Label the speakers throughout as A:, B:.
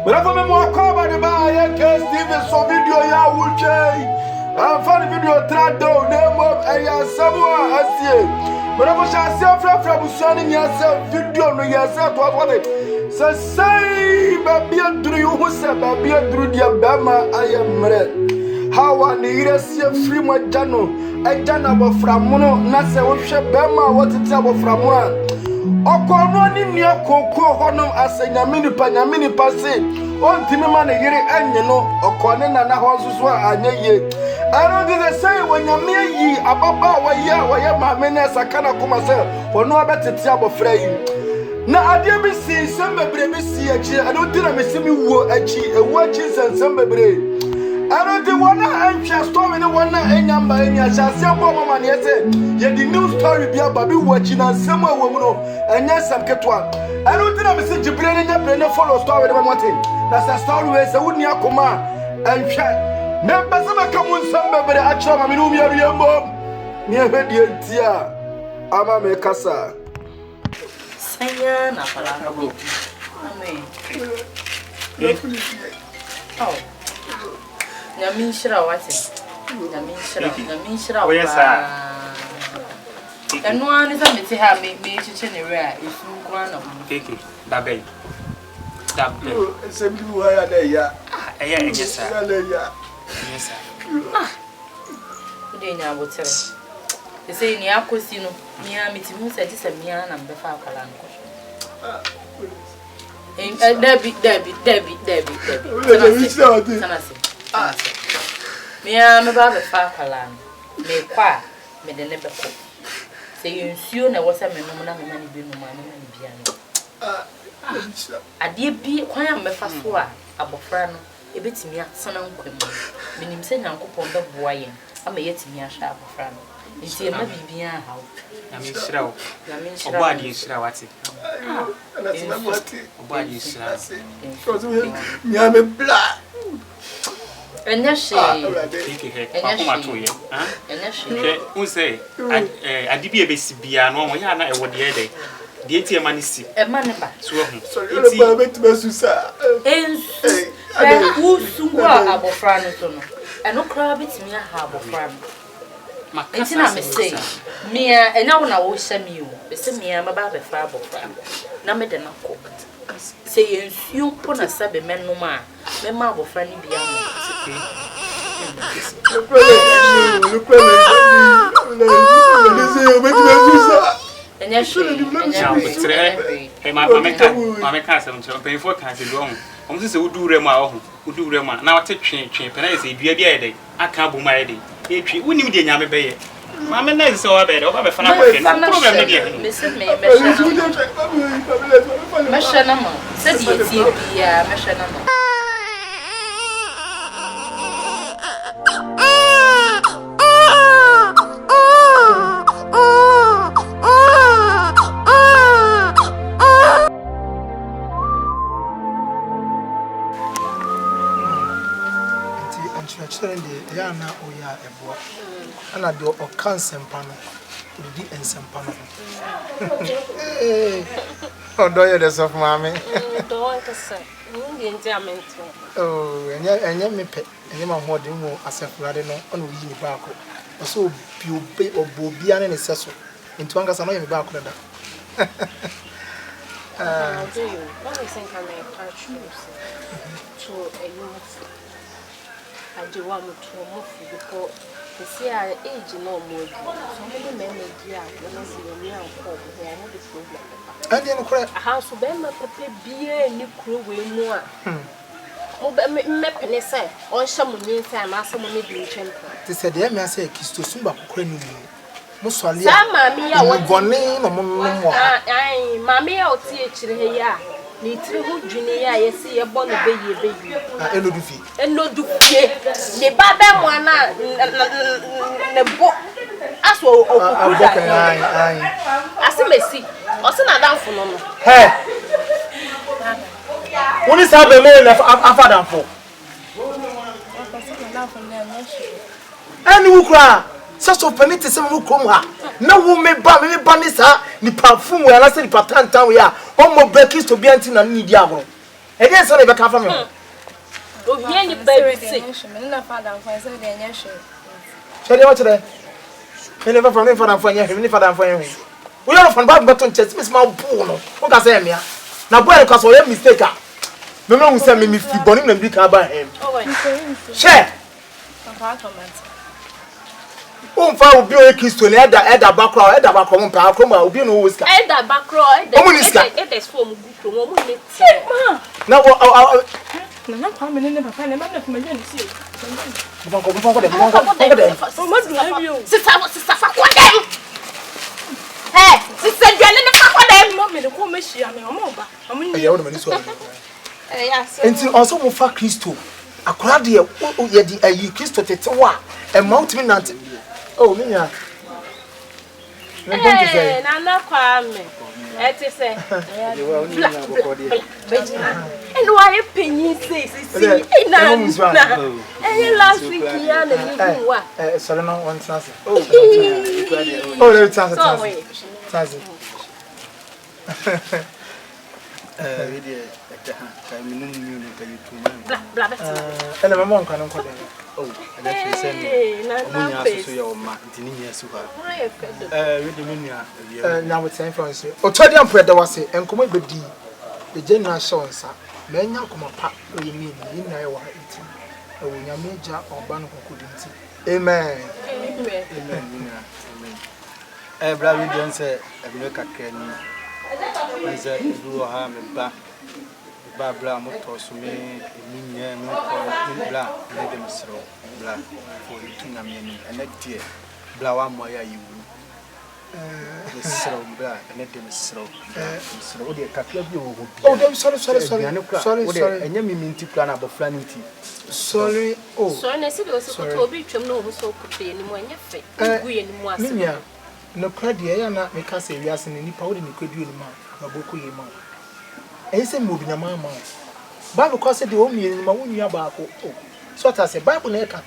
A: But I'm more covered by a case, Steven, so video, ya will change. I'm funny video, Trado, name of a Samoa, I see. But I was from sending yourself video, yourself, what it. So say, baby, do you who said, baby, do your Bama, I am red. How I need a free my channel. I done about from Mono, Nasa, Bama, what to tell from one. Okoroni ni akoko hono asenya mini pase on timema na yire enye no okone na na hosusu anyeye ero de say when yame yi ababa wa maame na sakana kuma se hono abetete abofra yi na ade bi si sembebre bi si achi ado tira mesimi wo achi ewo achi sembebre ero de wona antwa story ne wona enyamba enya chase abo mama ne yese ye the new story bia babi wo achi na nsem awo mu no enya sam ketwa ero tira mesi jibre ne nya bre ne follow story ne motin na sa story we se woni akoma antwa me bese maka mu sembebre achi mama no mi ariambo ne ehwedie ntia ama me kasa
B: sanya na pala go amen oh Yamin shira wati. Yamin shira.
C: Oh yes sir.
B: And one is a bit have me chicken rare if you want
C: Kiki, Dabe. Dabe.
A: Somebody who are there, yeah.
C: Yes sir. Yes sir.
B: Good day now, what tell. They say in Yakosino, near me to who said this a mian and the far calanco. Debbie. Me am about the Falkaland. Me qua, me the never cook. Say you soon, I was a man, many be no man, piano. I dear be quiet, me fast war, abofrano, a bit me at son uncle. Meaning saying Uncle Pond of Boyan, I may yet me a sharp friend. You see, maybe be a house.
C: I mean, shroud. I mean, body is shroud.
A: And that's not what
C: Body is shroud.
A: I'm a black.
B: And yes, she
C: who say, I did be a baby, and one way I know what the other. The ATM money see
B: a man
A: sorry,
B: and who soon are abofrano, and no crab it's me a harbor friend. It's not a mistake. Me and now I will send you. It's me, I'm about a fable friend. Now, me then cook. Say, you put a sub man no man. Me marble friendly beyond. And yes, my cousin, paying for cancer wrong. Almost who do Rema, now take train, and I say, be a day. I can't be my day. If you wouldn't be a yammy bay. Mamma knows so I bet over for Meshanama, said you, Meshanama.
D: Yana oya eboa ana de o cancer pano di ensempano odo ye de sof mama
E: do kasa ndi endiamento
D: oh enye mepe enye ma ho de mu asefurade no ona yi ni baako so bi obobia ne seso nti wankasa no ye me baako da
E: do you what is in can I to a youth I do want to move because the see our age no more. So many men dear, when I see me and call, they are not the problem.
D: And then cry
E: a house of them, prepare beer and you crew way more. Me say, or some meantime, ask someone maybe champion. They said, there may say, kiss to Sumba Crane. Mussolia, mammy, I want bonnet no more. Aye, mammy, I'll teach here. Ni trihu junior yes see a born baby and no do the baba mwana ne bo aso okukuda asi mesi osi na dan funu no he woni sabe me na afadan fo ani wukra so penite se mu krom ha na wo me ba ni sa ni parfum we ala se ni patantan we a o mo breakfast to be anti na ni di agoro
D: Again, so never come from me.
E: Oh, here you baby.
D: Shall you watch today? We never from me for them for you, we never for you. We are from back button chest, Miss Maupuno. What can I say, Mia? Now, boy, because we have mistake. No one send me if you born him and be car by him. Share. Fa obi o Kristo le eda background pa akoma obi no whisker
E: eda background eda for mu group mo mu ne
D: na
B: na kwa me ne papa ne ma na kuma je ni si
D: Bongo dem
E: o mo du abi o sisa fa kwa dem eh sisa dwane ne fa kwa dem
B: mo me ne ko me hia me o mo ba o mo
D: ya wo de mani so
E: ya so
D: enti also mo fa Kristo akora de ye di ayi Kristo tete wa e mount me nante oh minya
E: na kwa me eti se and why penny say see na last week ya na ni wa
D: sorry no one chance oh let chance
F: we dey ka mi no mu no ka YouTube
E: bla
D: ele mama nkan nko dem
F: oh and that say no munya so ya o ma ntini nya su ha we dey menua
D: na we time for say o todi am preda wase enkomo bedi the general shows ma nya koma pa o yemi ni na e wa iti o nyame ja oba no kokodi nti amen
F: amen bra we dey say e be kakra ni nze du ha me ba bla mo to so me eminya no ko bla ne dem sro bla for itu na me ni ene tie bla wa mo ya yiwu sro bla ene dem sro o de kakla bi o ho bi
D: oh dem sorry
F: enya mi minti kra na bofra ni ti
D: sorry oh
E: so na si do so ko obi twam no ho so ko pe ni mo anya fe gu ye ni mo ase
D: minya no kradi ya na me ka se wiase ni nipa wo de ni kwadu ni ma aboko ye ma ese mobi na mama Bible cause the omi ni ma wonua ba ko so ta say Bible na e ka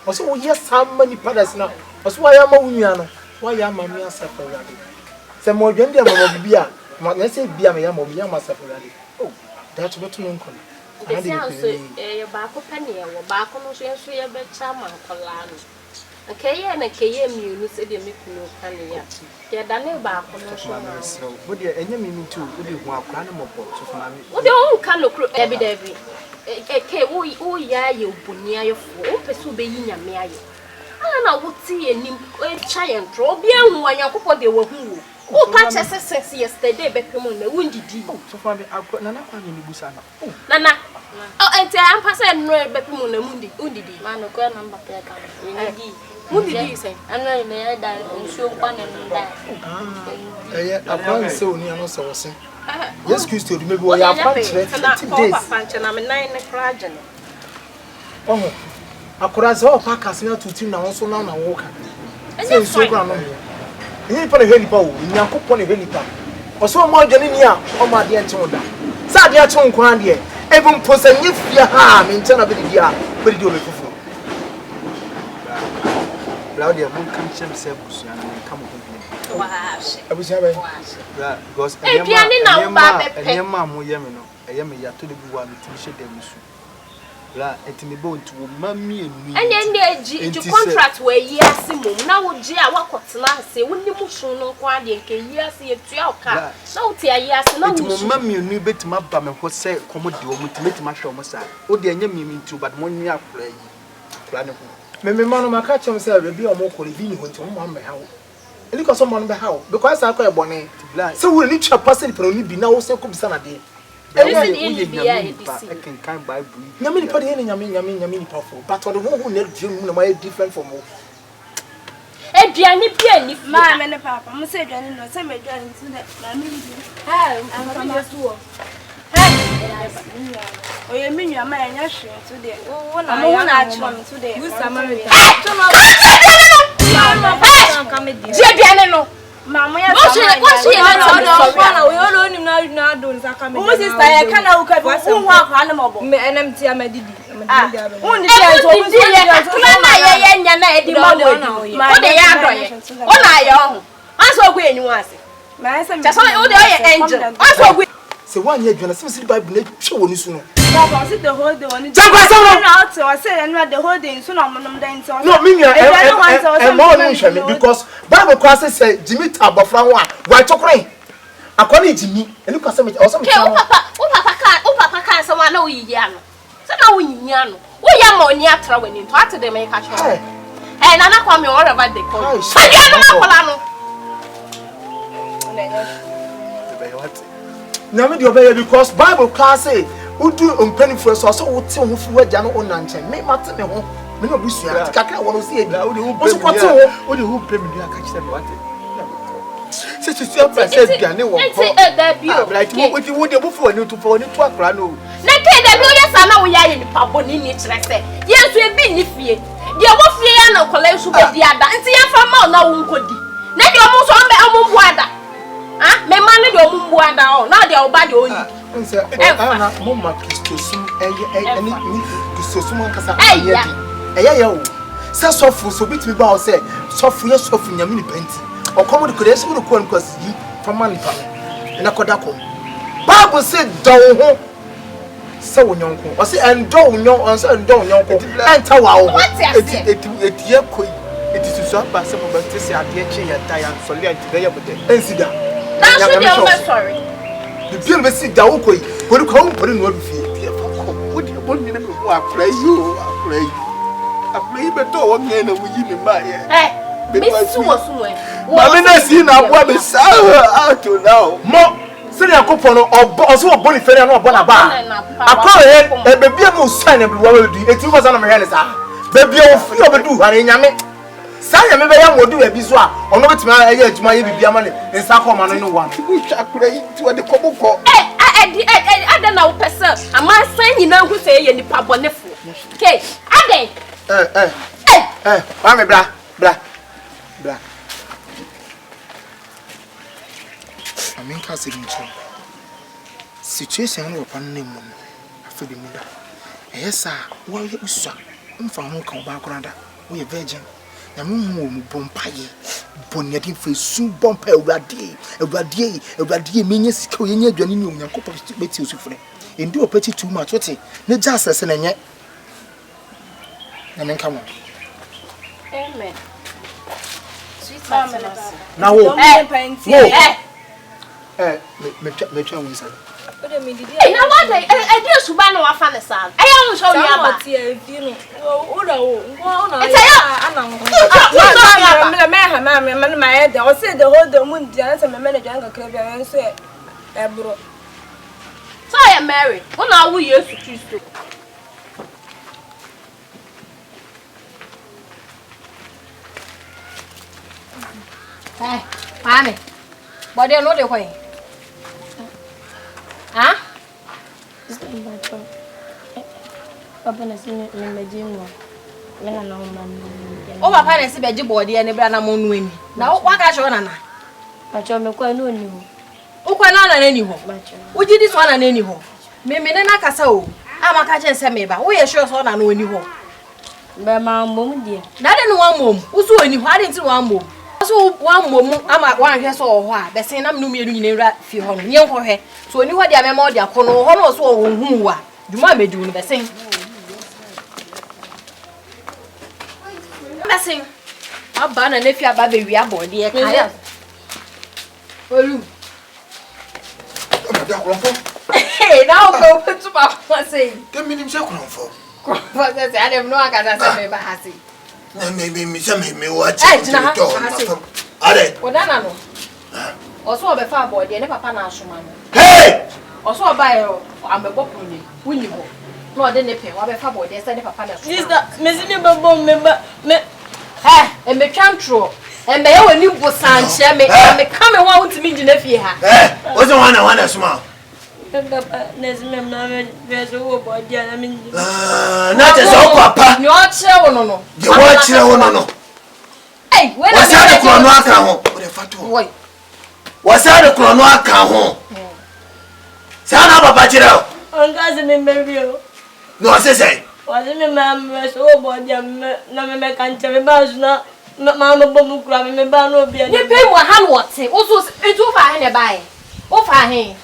D: o so wo yes some many padas na o so wa ya ma wonua no wa ya ma mi asafa rade se mo dwen dia ma bibia ma na say bia me ya ma mi ya ma asafa rade oh that beto no nko
E: na de e ba ko pane e wo ba ko no so enso ye be cha ma kola no okay na keye mi unu se de me kunu kan ya ya da ne ba ko no so na
F: sro wo de enya mi minti wo de hu akra na mo bo so funa mi
E: wo de o kan no kro David ke wo ya ye obuni ayefo o pese obe yi nyame aye ala na wo ti enim e cha ye ntro obi ehun wanyakopo de wo hu wo o pa chese sex yesterday be pemo na wundidi
F: so funa mi akra na kwa ni busa na
E: nana oh ente am pase no be pemo na undidi
G: man ko na mbapya ka ni
E: wundidi say
G: ana me ya da nsuo kwa ne nda
D: akwa se oni ano se wose yes Kristo di mebi wo ya panchre 50 days
E: panchre na me nine ne kraje no
D: oh akura se o pa kase na tutim na won so na wo ka se so kra no me ni pa na heli pa o nyankopɔ na heli pa o so mo adwane ni a o ma de ente woda sa de ache nkwa de e bu mposa nyefia ha me nche na be di a be di o me fufu
F: Claudia mun kan chem se busuya na kan mo bi
E: wash
D: abusia be
F: bra because enema mo ye me no eye me ya to de bi wa me ti she dem su bra etimi bo nti wo mami enu
E: ene ji contract we yi ase mum na wo ji a wakotena ase wonni musun no kwa de nke yi ase etua oka na wo ti ayi ase na wo
F: etimi mami enu betima ba me ho se komodi wo mutima hwe mo sa wo de enya mi nti but mo nwi akora yi akora ne ho
D: me manu maka chem say be o mo kori bi ni ho nti mo ma hawo eli ko so mo no be hawo because I call ebone so we ni twa person pero ni bi na wo se ko bisa na de
E: ni bi ya edisi
F: kan Bible
D: nyame ni pa de nyame ni pa fo but the who na dream na my different from mo
E: eduane bia ni
G: ma me ne papa mo se eduane no se me eduane so de na me bi am fa ma so oye mi nua ma enya hwe so de wo na ya na acho me so de gusa ma me to no
E: je eduane no
G: mama ya
E: wo she
G: na we no nim na do nsa ka me mo sister ya kana u ka bi wo ho akwa na mo bo me enem ti amadidi wo ndi ti so wo
E: na ye nya na edi mo wo de ya do ye wo na ye ho aso ogwe enyu ase
G: ma ese
E: me so wo de ye angel aso ogwe
D: say one year you see Bible na twa woni su no.
G: Papa sit the whole day on.
D: Just
G: I say and the whole day so na monum den so.
D: No, me and more no because Bible class say Jimmy Tabafra ho a wa chokran. Akoni Jimmy, and you can say also me.
E: Okay, papa can someone no yi ya no. So na wo yi ya no. Wo ya ma oni atra wani to ate dem make catch. Eh nana kwa me whatever they call. So you no makola no.
D: Now me dey obey because Bible class say udu ompani for so wote ho fu wagya no onanche me mate me ho me no busua kakra wono see ebi o so kote ho
F: o de hu pem ni aka kire me wate se se biane wo ko
E: da bio
F: right wo de bu fu ani to fo ni to akra no
E: na ke da bio yesa na wo ya ye ni pabo ni ni kire se yesu ebi ni fie de wo fie ya na kola su be di ada nti ya fa ma na wo nkodi na de o mu so mbe amumbu ada ah me ma ne de o mumbu ada o na de o ba de o yi
D: nse ana mo ma kristosum ani ni kristosum akasa ayedi eya o se sofu so bitimi ba o se sofu ye sofu nyame ni penti o komo de kode se wo ko nkwasi yi fama ni pa na koda ko Bible say do ho se wo nyonko o se endo nyon on se endo nyonko enta wa wo eti ye koi eti susu aba se mo ba te se ade che ya da ya so le ati be ye bode ensida
E: that's what I'm sorry.
D: The bill be sit down koi ko ko ko no do fie
F: wo de bo ni na me wo afra yi be to wo nge na wo yi ni ma ye
E: me su
F: ma me na si na boa me sa out now
D: mo se ni akopon no o so obo ni fere na obo na ba akọ ye be bia mo san na bi wo du eti ko sa na me he ni sa be bia o fi obedu ha ni nyame sa nyame be ya modu e bi so a ono betima ye adwuma ye bibia ma ne nsa ko ma no no wa
F: wo twa akra yi ti wo de koboko
E: ada na wo pesa ama san nyina hu se ye nipa bonefo okay aden
D: ba me bra amen ka se ncho situation no pa na mu afedi mu da ehesa wo ye usua mfa ho ka ba akorada wo ye virgin na mu mu bompaye bonyadin fe su bompa ewrade menye sika yenye adwane ni onyankopɔ beti osufre endi opeti too much wote ne ja asese na nye na menka mo
E: amen sweet mama
D: na wo me twa won sa
G: Ode me didi.
E: Na what I do suba na wa fa ne sa. Aya wo show ni aba.
G: O na wo. O na.
E: Ana.
G: Me ha ma e de. O say the whole the moon dia na say me manage an kakra bia en so e bro.
E: So I am married. O na wo Yesu Kristo.
H: Hey, mami. Body no de kwai. Ah?
E: Papa na si me meji mo. Me na no man.
H: O papa na si beji body e ne bra na mo nu ani. Na wa ka cho na na.
E: Pa cho me kwa no ni ho.
H: O kwa na na ni ho.
E: Ma cho.
H: O ji dis one na ni ho. Me ne na kasa o. Ama ka che nse me ba. Wo ye sure so na no ni ho.
E: Be ma mom die.
H: Na de no one mom. Usu oni ho ade nti one mom. So one mom ama wan hwe so ho a be sen na me no mienu nyina wra fi ho no. Nye ho hwe. So oni ho dia me ma o dia ko no ho no so o hu wa. Duma meju no be sen. Blessing. Aba na nefi aba be wi abode e kan. Olu. Hey, now go put to my say.
D: Ke minim se kronfo.
H: Kronfo say I dem no akata say me ba hasi.
D: Na me se me watch
H: it.
D: Are.
H: Odana no. Oso obe fa abode ne papa na asoma no.
D: Hey!
H: Oso oba e ambebo puni. Wuni ho. No ode ne pe, wa be fa abode say ne papa na asoma.
E: Sister, me si me babo me
H: e me twantro. E me ye wani bosanche me ka me ho untimi ngina fie ha.
D: O se wana suma.
E: na si me na me so wo body na me.
D: Na te so papa.
H: Ni o kire wo no.
D: Je wo kire wo no.
H: Hey, when
D: I say the krono aka ho. O de fatu.
H: Woi.
D: Wa say the krono aka ho. Say na papa kire o.
E: Onga si me baby o.
D: No say.
E: Wa si me ma me so wo body na me kan che me ba so na ma bo mu kura me ba no bia.
H: Ni pe mo ha no wote. Wo so etu fa he ne bae. Wo fa he.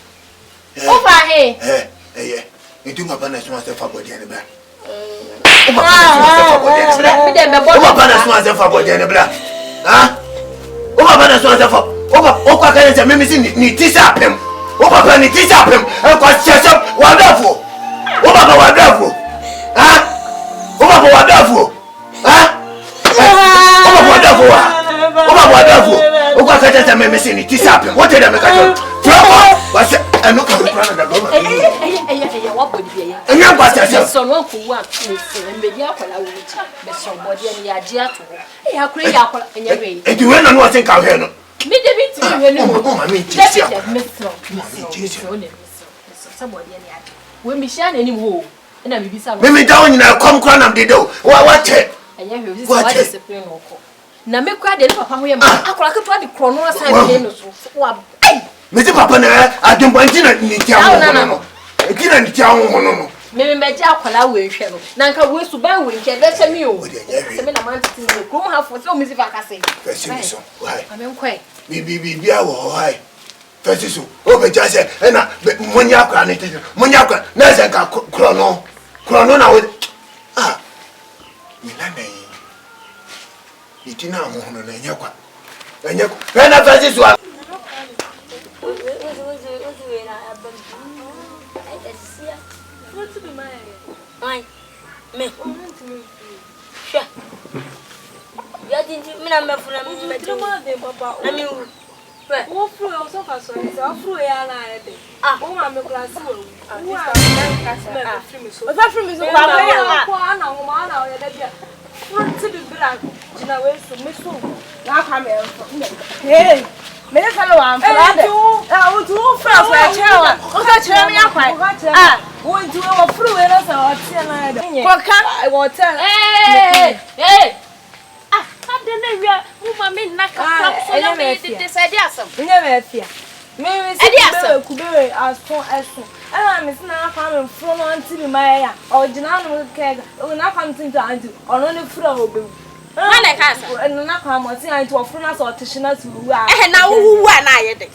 H: Over here.
A: Itu papa na so ase fa body ene bra.
H: Me dem be
A: papa na so ase fa body ene bra. Ha? O papa na so ase fa. O kwa kan se me si ni tisa apem. O papa ni tisa apem. E kwa chese wonderful. O papa wonderful. Ha? O papa wonderful. Ha? O papa wonderful. O papa wonderful. O kwa kan se me si ni tisa apem. What did I make a trouble? What's it? I'm not going to run the government.
H: What would be a
A: young bastard?
H: So long for one, and maybe I'll but somebody and Yagia to her. How crazy in your way.
A: And you went on what I hear.
H: Me, somebody when we shine any more, and I will be some.
A: Maybe down in a come crown of the door. What it?
H: And you have what is the plain or now make quite a little papa. I could try the chrono side.
A: Mr. Papa, I don't want to need to know. I didn't tell no.
H: Maybe my job will travel. Nanka wants to buy with you. That's a meal. I'm a man to the room half for so Mrs. Vacassi. Why? I'm quite.
A: Be our high. First is over just and when you are granted, when you are Nazaka chrono now. Ah, Milane. It is now on an yakwa. And you can have this one.
I: Why? Me. Sure. You didn't mean I'm from the papa. I mean, what through your sofa, so it's all through a ah, oh, I'm a class.
G: Hey, me follow am. O tu friends we chewa. O ka chere me akwan. Ah, wo ntu wo fru we no say o tie na da. Koka wo tell.
I: Hey. Ah, am de na wi mu ma me na ka so na me de say dia asam.
G: Nya me afia. Me say kubere aso eso. Ana me sina akwan me fru no anti bi ma ya. O gina no ke. O na kwam tinto anti. Ono ne fru o bewu.
I: Mana kasa.
G: Na kwa moti anti ofru na so tishina tu wu a.
I: Na wu na ye de.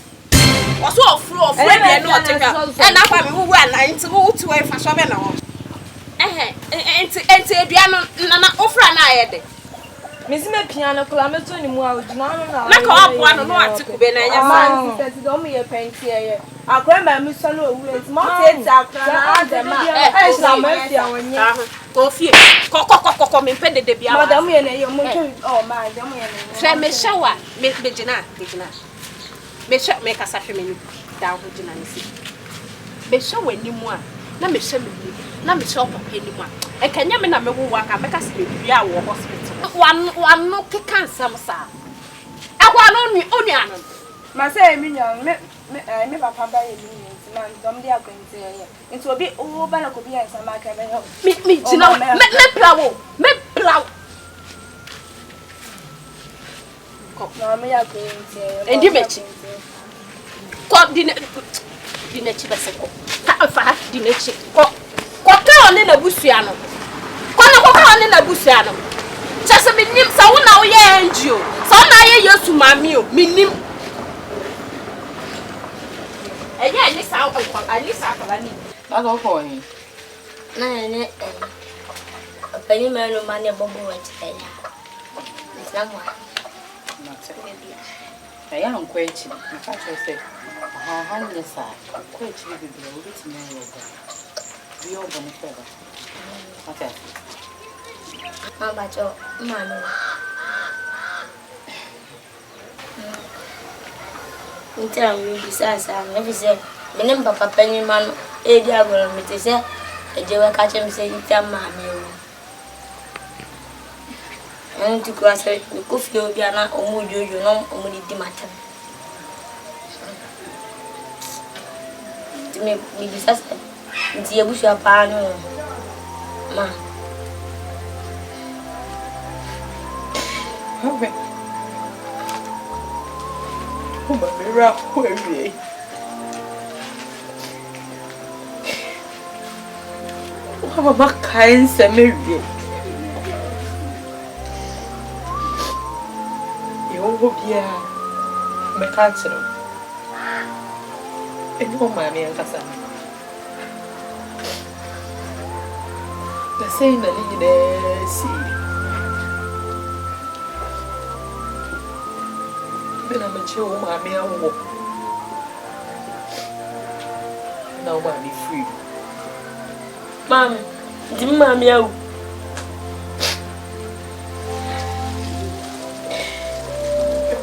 I: Oso ofru bia no otekwa. Na kwa me wu na nti wu tu e fa so be na ho. Enti edua no na ofra na ye de.
G: Mesi me piano kula me to ni mu a ogina no na.
I: Na ka obo ano no atiku be na nya
G: man sisi do me ye penti ye. Akwa ma mi so no owu enti mo te akwa na adema. Na ma fia wonye.
I: Kofie. Koko me pende de bia.
G: Madam ye na ye mo twi oh man dem ye na.
I: Fe me shawa me gina. Me sha me kasa hwe me ni da ho gina ni si. Me shawa ni mu a na me sha me ni. Na me shawa papa ni mu a. E kanya me na me wo aka me kasa me bia wo hospital. Wan no ke cancer sa. Akwa no ni onu anu.
G: Ma say me nyon me papa ba ye ni nti man dom dia kwenti ye. Nti obi o ba na ko bi ansa ma ka be ho.
I: Me gina me plawo.
G: No me ya kwenti ye.
I: Endi mechi. Ko dinechi beseko. Ta fa dinechi. Ko ka one na busua no. Ko ka one na busua no. Chese minim sa wo na wo ye NGO. Sa wo na ye Yesu mami o. Minim. Eya ni sa ko ali sa ko ni.
B: Ba go ko hin.
I: Na ne pani ma no ma ne bobo wa ti ya. Islamwa.
B: Na te. Ya han ko echi. Na ka che han ne sa. Ko echi bi o bi ti na yo ba. Bi o bo ne fe ba. Okay.
I: Mama cho mama. Ntia mi bisa sa me fi se me ne papa pani man e di agoro mi te se e je wa ka che mi se ntia mama o. Nti ko ase ko fi obi ana o mu jojo no o mu di matam. Ti me bisa sa nti e busu apa no. Ma
B: Okay. Uma mira kweli. Uma makaense mewie. Yo bia me kansero. Eni mo maame ankasa. The same na ni de si. Bena me che o maame awo. Na o maame free.
G: Mami, di maame awo.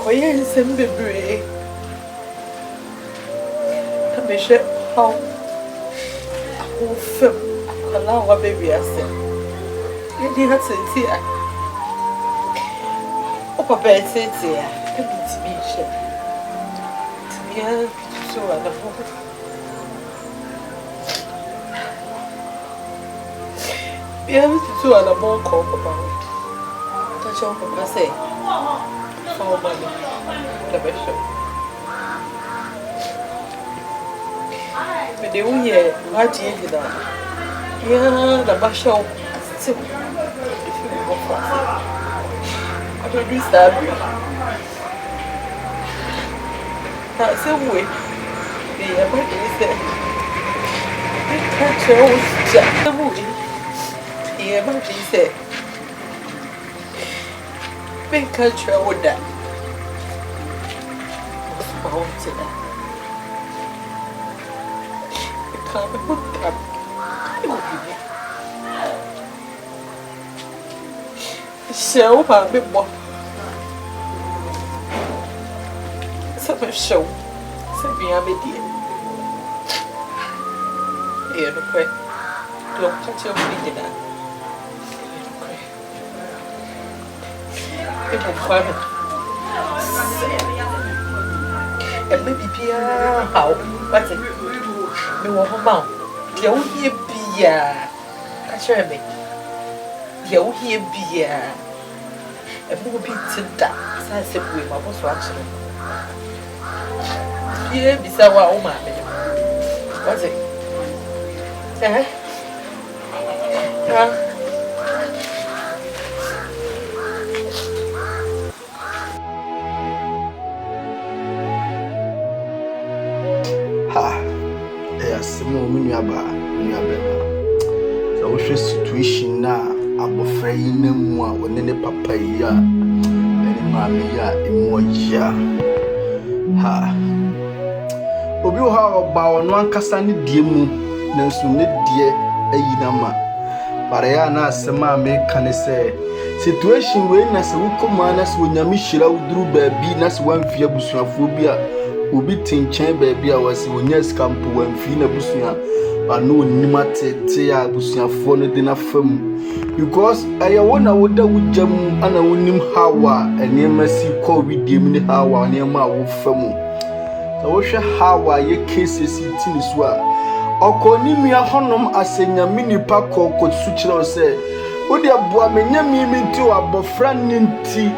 B: Oye nsem bebre. Abehwe how o fem ala wa baby ase. Yedi ha tete a. O papa tete a. Ebiti bi hye. Tia so ala bo. Bia bi so ala bo ko papa. Ta cho papa say. Oh, money. The best show. But the way what you did that. Yeah, the best show. Still, if you go fast, I don't do that. That's the way. The everything is there. The culture was just the way. The everything is there. Big culture with that. To that. The comic book come. It will be there. Show my bit more. Some show. Some be a bit dear. Here, the pray. Don't touch your feet in that. It will come. And maybe Pia, how? What's it? Me want her mouth. You hear Pia. Catch her me. You hear Pia. And we will be to that. I said, we must watch it. Pia, beside our own man. What's it?
A: Asemo mi nuaba so wo hwe situation na abofra yi na mu a wone ne papa yi a ne maame yi a emu ajia obi wo ha oba wono ankasa ne die mu nanso ne die ayi na ma bare ya na asema me kan se situation we na se wo koma na se onyame hira uduru baabi na se wanfi abusuafo bi a obi tinchen baabi a wasi wonya skampo wanfi na busua ano onima tete a busuafo no de na fam because aye wona woda wujam ana wonim hawa enema si ko widiem ni hawa enema a wo fam so wo hwe hawa ye cases tini so a okonimi ahonom asenyame nipa kokko sukyerɛ sɛ wode aboa menyame minti wabofra ninti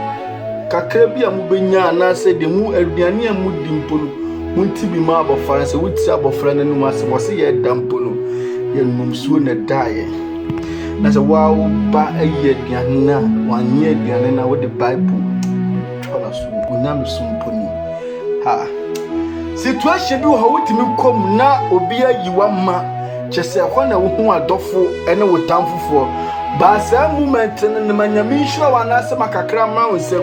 A: kakra bi a mubenya na se de mu aduane a mudi mpolo munti bi ma abofra se wuti abofra nanum ase wose ye dampolo ye numsuo na dae na se wa ba aye aduane na wanye aduane na wode bible twala so unyam sumponi situation bi wo hawutimi kom na obi ayiwa ma kyese ho na wo hu adofo ene wo tamfofo ba sa moment ne manyame nhira wana se makakra ma wonsem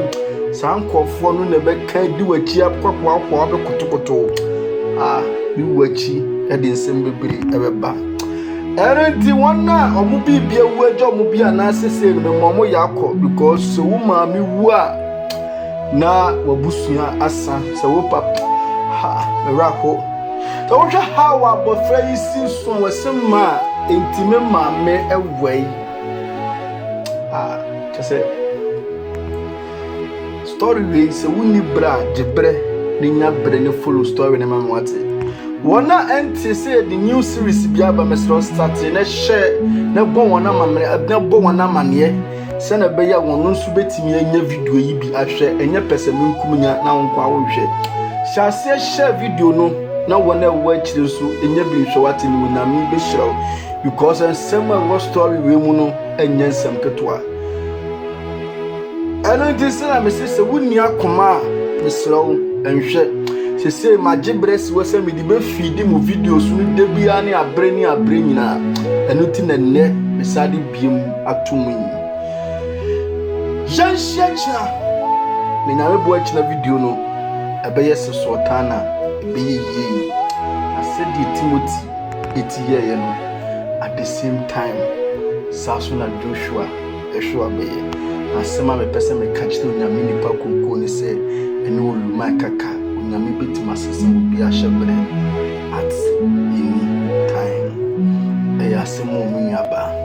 A: sankofo no ne beka di wachi akwa akwa be kotokoto bi wachi e de nsem bebere ebeba erenti wona omu bibia wu ajo omu bia na sese no momo yakọ because so wo ma mi wu a na wabusua asa so wo papa miracle so wo hwa how abofra yi sinso wasema entime maame ewai kase story we se wuni bra jebre ni nya bre ni follow story na mamwate wona enti say the new series bia ba mesro start na share na bon wona mamre na bon wona mane se na be ya wono nso betimi anya video yi bi ahwe enye pese menkumnya na wonkwa wo hwe share share video no na wona wa chire so enye bi hwe wate ni wona mi be shiraw because ensem a story we mu no enye nsem ketwa ano disina mesese wuni akoma mesraw enhwe se say ma jibresi we say me di be feed mu videos no de bia ne abre nyina enu ti na ne besade biem atomu yi janshia me na me bo achina video no ebeye sesotana ebeye yi asedi Timothy etiye no at the same time Sasuna Joshua Eshua beye asema me pese me catch to nyame nipa konko ni se enu oluma kaka nyame betima sese obi ahyebre at any time asemo mu nyaba